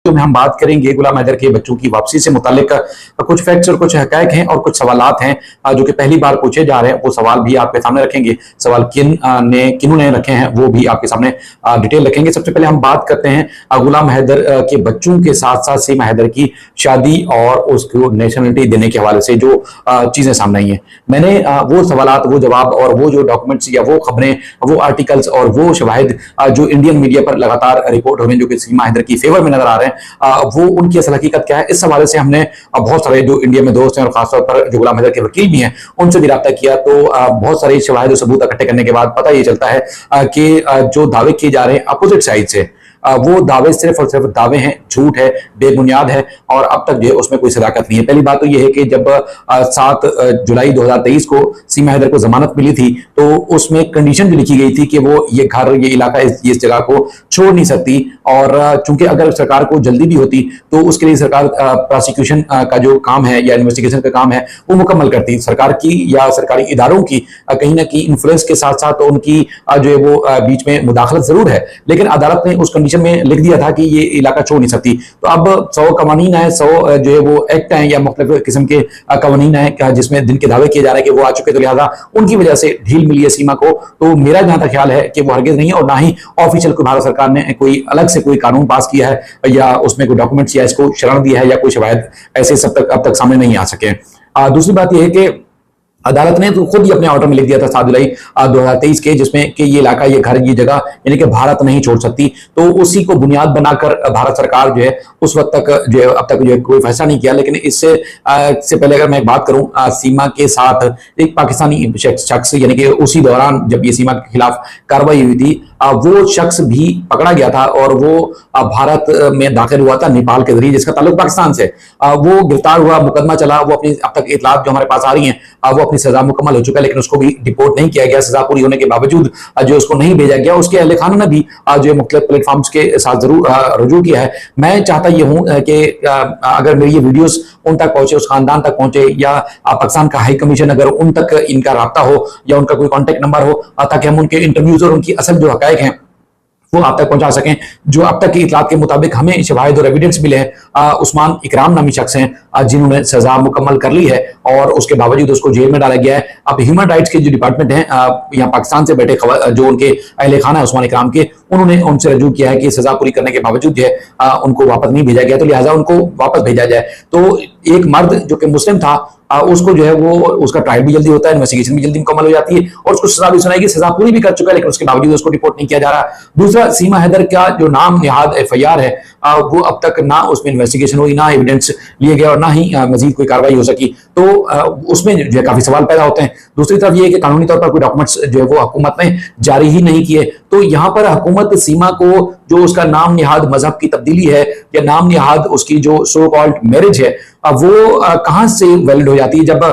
Video में हम बात करेंगे गुलाम हैदर के बच्चों की वापसी से मुतालिक कुछ फैक्ट्स और कुछ हकायक हैं और कुछ सवालात हैं जो कि पहली बार पूछे जा रहे हैं। वो सवाल भी आपके सामने रखेंगे। सवाल किन्होंने रखे हैं वो भी आपके सामने डिटेल रखेंगे। सबसे पहले हम बात करते हैं गुलाम हैदर के बच्चों के साथ साथ सीमा हैदर की शादी और उसको नेशनलिटी देने के हवाले से जो चीजें सामने आई हैं। मैंने वो सवालात, वो जवाब और वो जो डॉक्यूमेंट्स या वो खबरें, वो आर्टिकल्स और वो शवाहिद जो इंडियन मीडिया पर लगातार रिपोर्ट हो रहे हैं जो कि सीमा हैदर की फेवर में नजर आ रहे हैं, वो उनकी असल हकीकत क्या है, इस हवाले से हमने बहुत सारे जो इंडिया में दोस्त हैं और खासतौर पर जो गुलाम हैदर के वकील भी हैं उनसे भी रब्ता किया। तो बहुत सारे शवाहिद और सबूत इकट्ठे करने के बाद पता ये चलता है कि जो दावे किए जा रहे हैं अपोजिट साइड से, वो दावे सिर्फ और सिर्फ दावे हैं, झूठ है, बेबुनियाद है और अब तक जो है उसमें कोई सदाकत नहीं है। पहली बात तो ये है कि जब 7 जुलाई 2023 को सीमा हैदर को जमानत मिली थी तो उसमें कंडीशन भी लिखी गई थी कि वो ये घर, ये इलाका, इस जगह को छोड़ नहीं सकती और चूंकि अगर सरकार को जल्दी भी होती तो उसके लिए सरकार प्रोसिक्यूशन का जो काम है या इन्वेस्टिगेशन का काम है वो मुकम्मल करती। सरकार की या सरकारी इदारों की कहीं ना कहीं इन्फ्लुएंस के साथ साथ उनकी जो है वो बीच में मुदाखलत जरूर है, लेकिन अदालत ने उस में लिख दिया था कि ये इलाका छोड़ नहीं सकती। तो अब 100 कवानीन है, 100 जो है वो एक्ट हैं या मुख्तलिफ किस्म के कवानीन है जिसमें दिन के दावे किए जा रहे हैं कि वो आ चुके, तो लिहाजा उनकी वजह से ढील मिली है सीमा को। तो मेरा जहां तक ख्याल है कि वो हरगिज नहीं है और ना ही ऑफिशियल कोई भारत सरकार ने कोई अलग से कोई कानून पास किया है या उसमें कोई डॉक्यूमेंट्स या इसको शरण दिया है या कोई शवायद ऐसे अब तक सामने नहीं आ सके। दूसरी बात यह है कि अदालत ने तो खुद ही अपने ऑर्डर में लिख दिया था 7 जुलाई 2023 के, जिसमें कि ये इलाका, ये घर, ये जगह यानी कि भारत नहीं छोड़ सकती। तो उसी को बुनियाद बनाकर भारत सरकार जो है उस वक्त तक जो है अब तक जो है कोई फैसला नहीं किया। लेकिन इससे पहले अगर मैं बात करूं, सीमा के साथ एक पाकिस्तानी शख्स यानी कि उसी दौरान जब ये सीमा के खिलाफ कार्रवाई हुई थी वो शख्स भी पकड़ा गया था और वो भारत में दाखिल हुआ था नेपाल के जरिए, जिसका ताल्लुक पाकिस्तान से। वो गिरफ्तार हुआ, मुकदमा चला, वो अपनी अब तक इतलात जो हमारे पास आ रही हैं वो अपनी सजा मुकम्मल हो चुका है, लेकिन उसको भी डिपोर्ट नहीं किया गया। सजा पूरी होने के बावजूद जो उसको नहीं भेजा गया, उसके अहले खाना ने भी जो मुख्तलिफ प्लेटफॉर्म्स के साथ जरूर रुजू किया है। मैं चाहता ये हूं कि अगर मेरी ये वीडियोस उन तक पहुंचे, उस खानदान तक पहुंचे या पाकिस्तान का हाई कमीशन अगर उन तक इनका राब्ता हो या उनका कोई कॉन्टेक्ट नंबर हो, ताकि हम उनके इंटरव्यूज और उनकी असल जो हकायक हैं वो आप तक पहुंचा सकें। जो अब तक की इतलात के मुताबिक हमें शवाहिद और एविडेंस मिले हैं, उस्मान इकराम नामी शख्स हैं जिन्होंने सजा मुकम्मल कर ली है और उसके बावजूद उसको जेल में डाला गया है। अब ह्यूमन राइट्स के जो डिपार्टमेंट हैं यहाँ पाकिस्तान से बैठे जो उनके अहले खाना है उस्मान इकराम के, उन्होंने उनसे रजू किया है कि सजा पूरी करने के बावजूद जो है उनको वापस नहीं भेजा गया, तो लिहाजा उनको वापस भेजा जाए। तो एक मर्द जो कि मुस्लिम था उसको जो है वो उसका ट्रायल भी जल्दी होता है, इन्वेस्टिगेशन भी जल्दी मुकम्मल हो जाती है और उसको सजा भी सुनाई, सजा पूरी भी कर चुका है, लेकिन उसके बावजूद उसको रिपोर्ट नहीं किया जा रहा। दूसरा, सीमा हैदर का जो नाम निहाद FIR है वो अब तक ना उसमें इन्वेस्टिगेशन हुई, ना एविडेंस लिए गए और ना ही मजीद कोई कार्रवाई हो सकी। तो उसमें जो है काफी सवाल पैदा होते हैं। दूसरी तरफ ये है कि कानूनी तौर पर कोई डॉक्यूमेंट्स जो है वो हुकूमत ने जारी ही नहीं किए। तो यहाँ पर हुकूमत सीमा को जो उसका नाम निहाद मजहब की तब्दीली है या नाम निहाद उसकी जो सो कॉल्ड मैरिज है वो कहां से वैलिड हो जाती है जब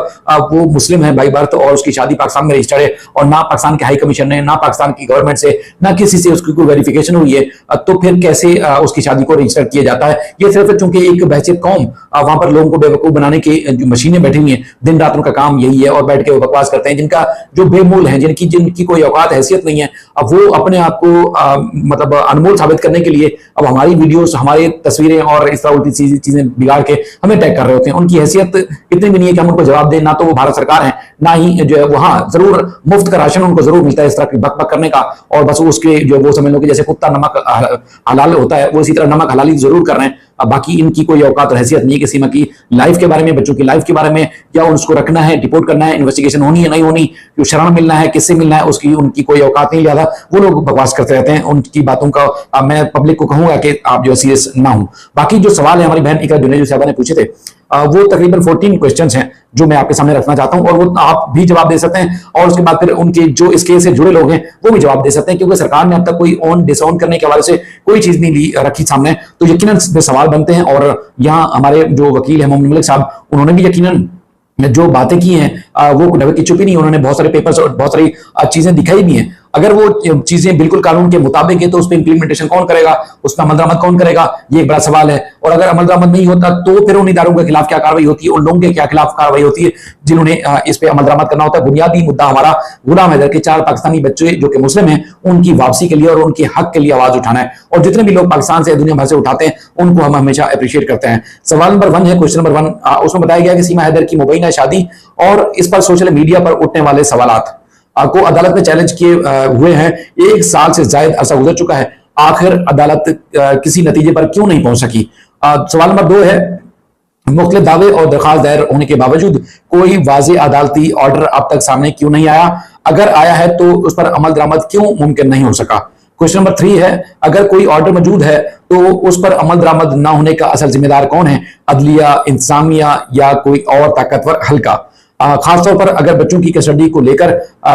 वो मुस्लिम है बाई बर्थ और उसकी शादी पाकिस्तान में रजिस्टर्ड है और ना पाकिस्तान के हाई कमीशन ने, ना पाकिस्तान की गवर्नमेंट से, ना किसी से उसकी कोई वेरिफिकेशन हुई है, तो फिर कैसे उसकी शादी को रजिस्टर किया जाता है? ये सिर्फ चूंकि एक बहसीत कौम वहां पर लोगों को बेवकूफ बनाने की जो मशीनें बैठी हुई हैं, दिन रात उनका काम यही है और बैठ के वो बकवास करते हैं, जिनका जो बेमूल है, जिनकी कोई औकात हैसियत नहीं है, अब वो अपने आप को मतलब अनमोल साबित करने के लिए अब हमारी वीडियोस, हमारी तस्वीरें और इस तरह उल्टी चीजें बिगाड़ के हमें टैग कर रहे होते हैं। उनकी हैसियत इतनी भी नहीं है कि हम उनको जवाब दें, ना तो वो भारत सरकार है, ना ही जो है वहां जरूर मुफ्त का राशन उनको जरूर मिलता है इस तरह की बक करने का, और बस उसके जो वो समझ लो कि जैसे कुत्ता नमक हलाल होता है वो इसी तरह नमक हलाली जरूर कर रहे हैं। अब बाकी इनकी कोई औकात और हैसियत नहीं है कि सीमा की लाइफ के बारे में, बच्चों की लाइफ के बारे में, या उसको रखना है, डिपोर्ट करना है, इन्वेस्टिगेशन होनी है नहीं होनी, जो शरण मिलना है, किससे मिलना है, उसकी उनकी कोई औकात नहीं। ज्यादा वो लोग बकवास करते रहते हैं। उनकी बातों का मैं पब्लिक को कहूंगा कि आप जो सीरियस ना हो। बाकी जो सवाल है हमारी बहन इकरा जुनेजो साहबा ने पूछे थे वो तकरीबन 14 क्वेश्चंस हैं जो मैं आपके सामने रखना चाहता हूं और वो आप भी जवाब दे सकते हैं और उसके बाद फिर उनके जो इस केस से जुड़े लोग हैं वो भी जवाब दे सकते हैं, क्योंकि सरकार ने अब तक कोई ऑन डिसऑन करने के हवाले से कोई चीज नहीं रखी सामने। तो यकीनन सवाल बनते हैं और यहाँ हमारे जो वकील है मोहम्मद मलिक साहब, उन्होंने भी यकीनन जो बातें की हैं वो की चुपी नहीं, उन्होंने बहुत सारे पेपर्स और बहुत सारी चीजें दिखाई भी हैं। अगर वो चीजें बिल्कुल कानून के मुताबिक है तो उस पर इंप्लीमेंटेशन कौन करेगा, उसका अमल दरामद कौन करेगा, ये एक बड़ा सवाल है। और अगर अमल दरामद नहीं होता तो फिर उन इदारों के खिलाफ क्या कार्रवाई होती है, उन लोगों के क्या खिलाफ कार्रवाई होती है जिन्होंने इस पे अमल दरामद करना होता है। बुनियादी मुद्दा हमारा गुलाम हैदर के 4 पाकिस्तानी बच्चे जो कि मुस्लिम हैं उनकी वापसी के लिए और उनके हक के लिए आवाज उठाना है। और जितने भी लोग पाकिस्तान से दुनिया भर से उठाते हैं उनको हम हमेशा अप्रिशिएट करते हैं। सवाल नंबर 1 है, क्वेश्चन नंबर 1, उसमें बताया गया कि सीमा हैदर की मुबैना शादी और इस पर सोशल मीडिया पर उठने वाले सवालात को अदालत में चैलेंज किए हुए हैं। 1 साल से ज्यादा अरसा गुजर चुका है, आखिर अदालत किसी नतीजे पर क्यों नहीं पहुंच सकी। सवाल नंबर 2 है, मुख्तलिफ दावे और दरखास्त दायर होने के बावजूद कोई वाज़ेह अदालती ऑर्डर अब तक सामने क्यों नहीं आया, अगर आया है तो उस पर अमल दरामद क्यों मुमकिन नहीं हो सका। क्वेश्चन नंबर 3 है, अगर कोई ऑर्डर मौजूद है तो उस पर अमल दरामद ना होने का असल जिम्मेदार कौन है, अदलिया, इंतजामिया या कोई और ताकतवर हल्का। खासतौर पर अगर बच्चों की कस्टडी को लेकर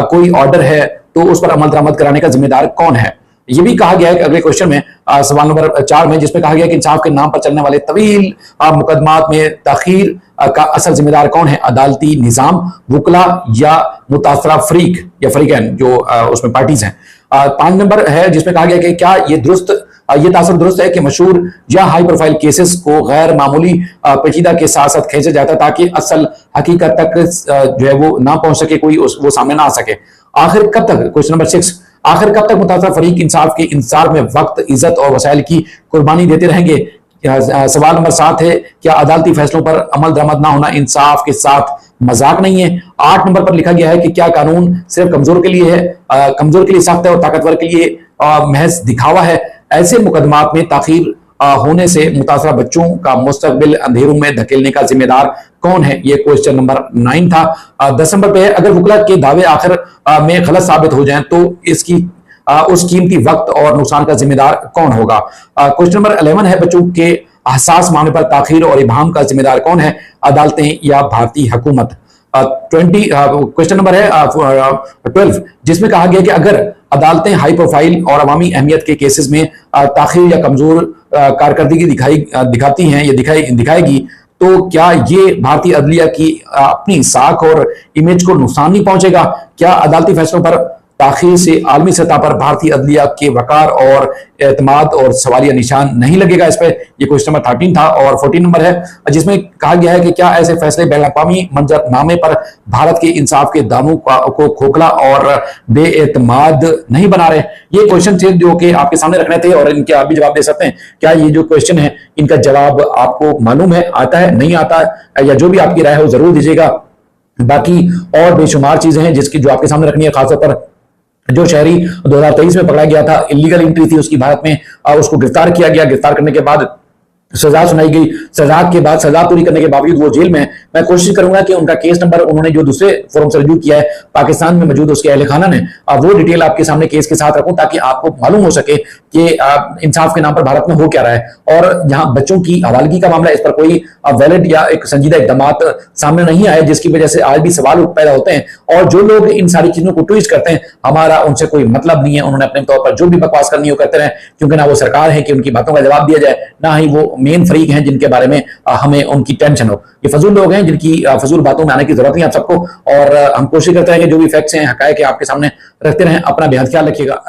कोई ऑर्डर है तो उस पर अमल दरामद कराने का जिम्मेदार कौन है। ये भी कहा गया है कि अगले क्वेश्चन में सवाल नंबर 4 में, जिसमें कहा गया कि इंसाफ के नाम पर चलने वाले तवील मुकदमात में ताखीर का असल जिम्मेदार कौन है, अदालती निजाम, वुकला या मुतासरा फरीक या फरीकैन जो उसमें पार्टीज हैं। 5 नंबर है जिसमें कहा गया कि क्या ये तासर दुरुस्त है कि मशहूर या हाई प्रोफाइल केसेस को गैर मामूली पेचीदा के साथ साथ खींचा जाता है ताकि असल हकीकत तक जो है वो ना पहुंच सके, कोई वो सामने ना आ सके। आखिर कब तक, क्वेश्चन नंबर 6, आखिर कब तक मुतासरा फरीक इंसाफ के इंतजार में वक्त, इज्जत और वसाइल की कुर्बानी देते रहेंगे। सवाल नंबर 7 है, क्या अदालती फैसलों पर अमल दरामद ना होना इंसाफ के साथ मजाक नहीं है। 8 नंबर पर लिखा गया है कि क्या कानून सिर्फ कमजोर के लिए है, कमजोर के लिए सख्त है और ताकतवर के लिए महज दिखावा है। ऐसे मुकदमात में ताखीर होने से मुतासरा बच्चों का मुस्तकबिल अंधेरों में धकेलने का जिम्मेदार कौन है, ये क्वेश्चन नंबर 9 था। 10 नंबर पे है, अगर वुकला के दावे आखिर में गलत साबित हो जाएं तो इसकी उस कीमती वक्त और नुकसान का जिम्मेदार कौन होगा। क्वेश्चन नंबर 11 है, बच्चों के हसास मामले पर ताखीर और इबाहम का जिम्मेदार कौन है, अदालतें या भारतीय हुकूमत। 20 क्वेश्चन नंबर है 12 जिसमें कहा गया कि अगर अदालतें हाई प्रोफाइल और अवामी अहमियत के केसेस में ताखीर या कमजोर कारकर्दगी दिखाती हैं या दिखाएगी तो क्या ये भारतीय अदलिया की अपनी साख और इमेज को नुकसान नहीं पहुंचेगा। क्या अदालती फैसलों पर ताखीर से आलमी सतह पर भारतीय अदलिया के वकार और एतमाद और सवालिया निशान नहीं लगेगा इस पर। ये क्वेश्चन नंबर 13 था। और 14 नंबर है जिसमें कहा गया है कि क्या ऐसे फैसले बैन अक़वामी मंजरनामे पर भारत के इंसाफ के दावों को खोखला और बेएतमाद नहीं बना रहे। ये क्वेश्चन थे जो कि आपके सामने रखने थे और इनके आप भी जवाब दे सकते हैं। क्या ये जो क्वेश्चन है इनका जवाब आपको मालूम है, आता है, नहीं आता, या जो भी आपकी राय है वो जरूर दीजिएगा। बाकी और बेशुमार चीजें हैं जिसकी जो आपके सामने रखनी है। खासतौर पर जो शहरी 2023 में पकड़ा गया था, इलीगल एंट्री थी उसकी भारत में, उसको गिरफ्तार किया गया। गिरफ्तार करने के बाद सजा सुनाई गई। सजा के बाद सजा पूरी करने के बावजूद वो जेल में है। मैं कोशिश करूंगा कि उनका केस नंबर उन्होंने जो दूसरे फोरम से रजू किया है पाकिस्तान में मौजूद उसके अहले खाना ने, वो डिटेल आपके सामने केस के साथ रखूं ताकि आपको मालूम हो सके कि इंसाफ के नाम पर भारत में हो क्या रहा है। और यहाँ बच्चों की हवालगी का मामला, इस पर कोई वैलिड या एक संजीदा इकदाम सामने नहीं आए जिसकी वजह से आज भी सवाल पैदा होते हैं। और जो लोग इन सारी चीजों को ट्विस्ट करते हैं, हमारा उनसे कोई मतलब नहीं है। उन्होंने अपने तौर पर जो भी बकवास करनी हो करते रहे, क्योंकि ना वो सरकार है कि उनकी बातों का जवाब दिया जाए, ना ही वो मेन फरीक हैं जिनके बारे में हमें उनकी टेंशन हो। ये फजूल लोग हैं जिनकी फजूल बातों में आने की जरूरत नहीं आप सबको। और हम कोशिश करते हैं कि जो भी फैक्ट्स हैं, हकायक है, आपके सामने रखते रहें। अपना बेहद ख्याल रखिएगा।